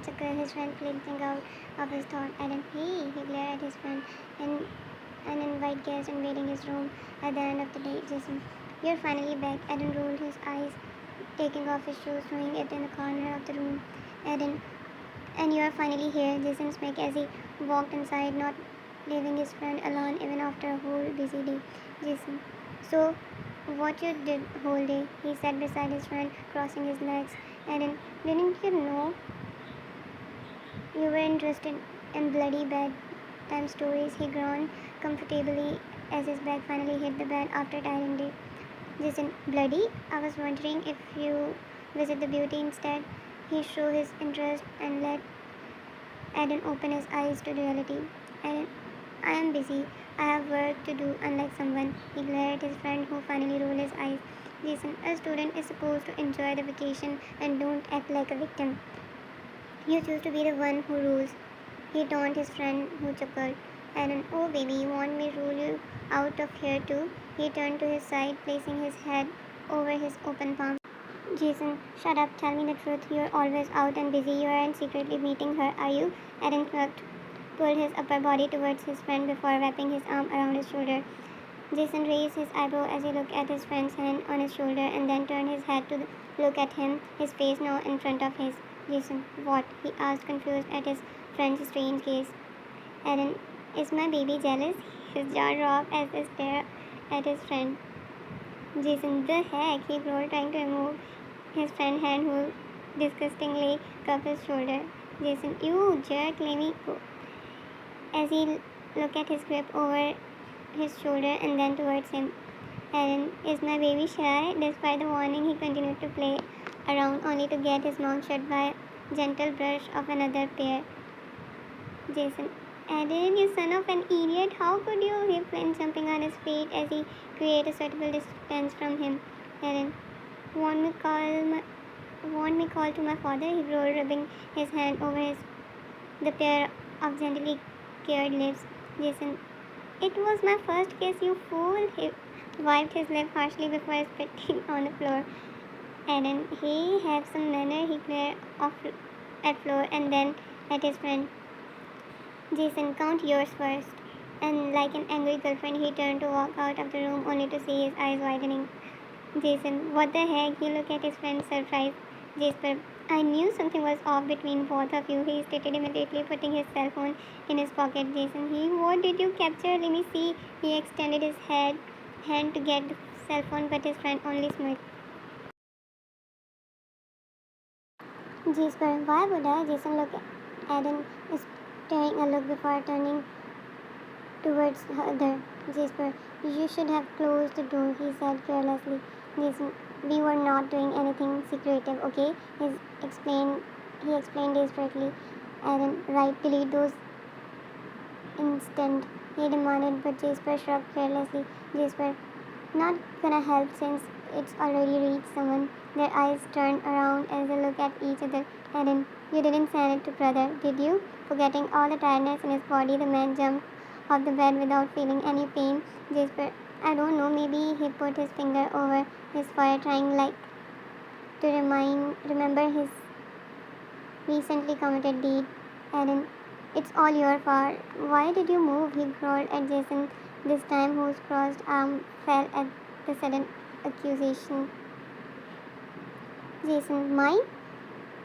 chuckle, his friend flinching out of his thought. Adam, hey, he glared at his friend, and an invite guest invading his room at the end of the day. Jason, you're finally back. Adam rolled his eyes, taking off his shoes, throwing it in the corner of the room. Adam, and you are finally here, Jason smirked as he walked inside, not leaving his friend alone even after a whole busy day. Jason, so what you did whole day? He sat beside his friend, crossing his legs. Eden, didn't you know you were interested in bloody bedtime stories? He groaned comfortably as his back finally hit the bed after a tiring day. Jason, bloody? I was wondering if you visit the beauty instead. He showed his interest and let Eden open his eyes to reality. Eden, I am busy. I have work to do, unlike someone. He glared at his friend who finally rolled his eyes. Jason, a student is supposed to enjoy the vacation and don't act like a victim. You choose to be the one who rules. He taunted his friend who chuckled. Aaron, oh baby, you want me to rule you out of here too? He turned to his side, placing his head over his open palm. Jason, shut up, tell me the truth. You're always out and busy. You aren't secretly meeting her, are you? Aaron shrugged, pulled his upper body towards his friend before wrapping his arm around his shoulder. Jason raised his eyebrow as he looked at his friend's hand on his shoulder and then turned his head to look at him, his face now in front of his. Jason, what? He asked, confused at his friend's strange gaze. Aaron, is my baby jealous? His jaw dropped as he stared at his friend. Jason, the heck? He rolled, trying to remove his friend's hand who disgustingly cupped his shoulder. Jason, you jerk, let me go. As he looked at his grip over his shoulder and then towards him. Aaron, is my baby shy? Despite the warning, he continued to play around only to get his mouth shut by a gentle brush of another pair. Jason, Aaron, you son of an idiot, how could you? He flinched, jumping on his feet as he created a suitable distance from him. Aaron, want me call to my father? He roared, rubbing his hand over the pair of gently cured lips. Jason, it was my first kiss, you fool. He wiped his lip harshly before spitting on the floor. Aaron, he have some manner. He glared off at floor and then at his friend. Jason, count yours first. And like an angry girlfriend, he turned to walk out of the room only to see his eyes widening. Jason, what the heck? He looked at his friend, surprised. Jasper, I knew something was off between both of you, he stated, immediately putting his cell phone in his pocket. Jason, what did you capture? Let me see. He extended his hand to get the cell phone, but his friend only smirked. Jasper, why would I? Jason looked at Eden, staring a look before turning towards her. Jasper, you should have closed the door, he said carelessly. Jason, we were not doing anything secretive, okay? He explained desperately. Aaron, right, delete those instant, he demanded, but Jasper shrugged carelessly. Jasper, not gonna help since it's already reached someone. Their eyes turned around as they looked at each other. Aaron, you didn't send it to brother, did you? Forgetting all the tiredness in his body, the man jumped off the bed without feeling any pain. Jasper, I don't know, maybe he put his finger over his forehead, trying like to remember his recently committed deed. Aaron, it's all your fault. Why did you move? He growled at Jason, this time whose crossed arm fell at the sudden accusation. Jason, mine?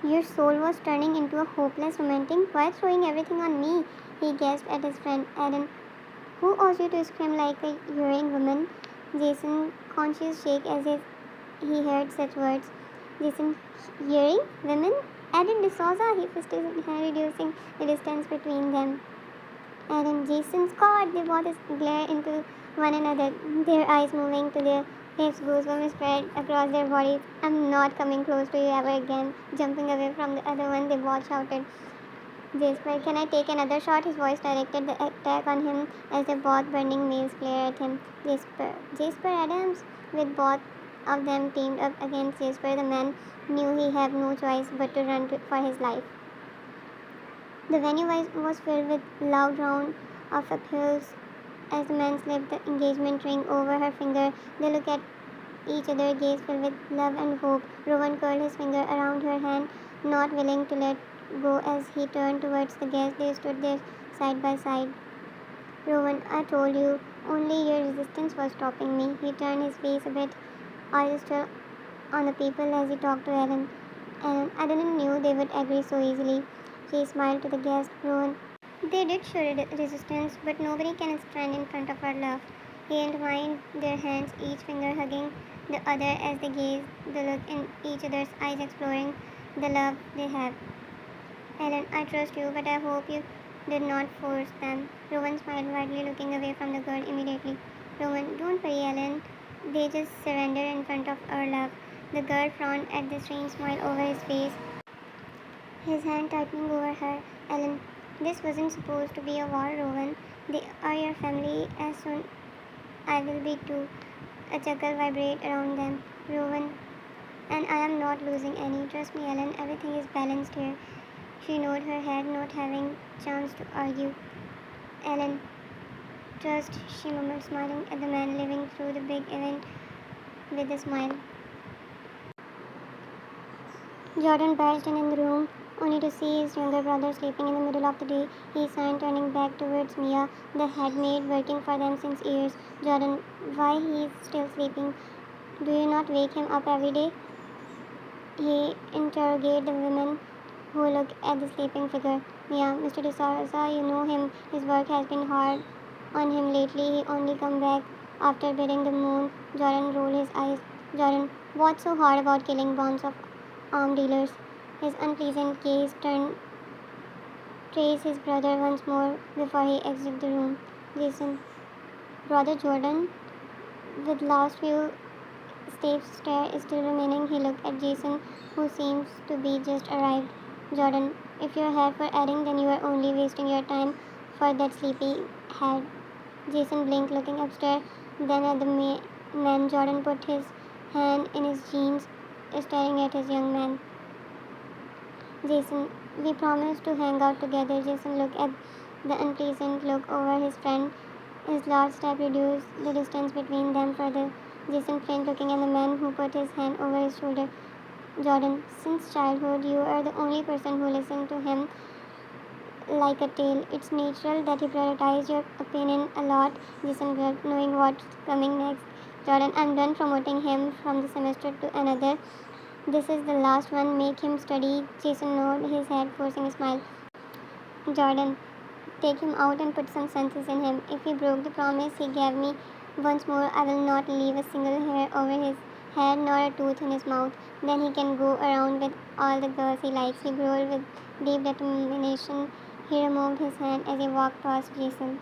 Your soul was turning into a hopeless romantic. Why throwing everything on me? He gasped at his friend. Aaron, who asked you to scream like a hearing woman? Jason, conscious shake as if he heard such words. Jason, hearing women? Aaron D'Souza, he fisted his hand, reducing the distance between them. Aaron, Jason, Scott, they both glare into one another, their eyes moving to their hips, goosebumps spread across their bodies. I'm not coming close to you ever again. Jumping away from the other one, they both shouted. Jasper, can I take another shot? His voice directed the attack on him as the both burning males glared at him. Jasper Adams, with both of them teamed up against Jasper, the man knew he had no choice but to run for his life. The venue was filled with loud round of applause as the man slipped the engagement ring over her finger. They looked at each other, gaze filled with love and hope. Rowan curled his finger around her hand, not willing to let go as he turned towards the guest. They stood there side by side. Rowan, I told you, only your resistance was stopping me. He turned his face a bit, eyes still on the people as he talked to Ellen. And I didn't knew they would agree so easily. She smiled to the guest. Rowan, they did show resistance, but nobody can stand in front of our love. He entwined their hands, each finger hugging the other as they gazed, the look in each other's eyes exploring the love they have. Ellen, I trust you, but I hope you did not force them. Rowan smiled widely, looking away from the girl immediately. Rowan, don't worry, Ellen. They just surrender in front of our love. The girl frowned at the strange smile over his face, his hand tightening over her. Ellen, this wasn't supposed to be a war, Rowan. They are your family, as soon I will be too. A chuckle vibrated around them. Rowan, and I am not losing any. Trust me, Ellen, everything is balanced here. She nodded her head, not having chance to argue. Ellen, trust, she murmured, smiling at the man living through the big event with a smile. Jordan barged in the room, only to see his younger brother sleeping in the middle of the day. He sighed, turning back towards Mia, the head maid working for them since years. Jordan, why he is still sleeping? Do you not wake him up every day? He interrogated the woman who looked at the sleeping figure. Mia, Mr. De Souza, you know him. His work has been hard on him lately. He only come back after bidding the moon. Jordan rolled his eyes. Jordan, what's so hard about killing bonds of arm dealers? His unpleasant gaze turned traced his brother once more before he exited the room. Jason, brother Jordan, with last few Steve's stare is still remaining. He looked at Jason, who seems to be just arrived. Jordan, if you're here for adding, then you are only wasting your time for that sleepy head. Jason blinked, looking upstairs, then at the man. Jordan put his hand in his jeans, staring at his young man. Jason, we promised to hang out together. Jason looked at the unpleasant look over his friend. His large step reduced the distance between them further. Jason flinched, looking at the man who put his hand over his shoulder. Jordan, since childhood, you are the only person who listened to him like a tail. It's natural that he prioritized your opinion a lot. Jason gulped, knowing what's coming next. Jordan, I'm done promoting him from the semester to another. This is the last one. Make him study. Jason nodded his head, forcing a smile. Jordan, take him out and put some sense in him. If he broke the promise he gave me once more, I will not leave a single hair over his head nor a tooth in his mouth. Then he can go around with all the girls he likes. He growled with deep determination. He removed his hand as he walked past Jason.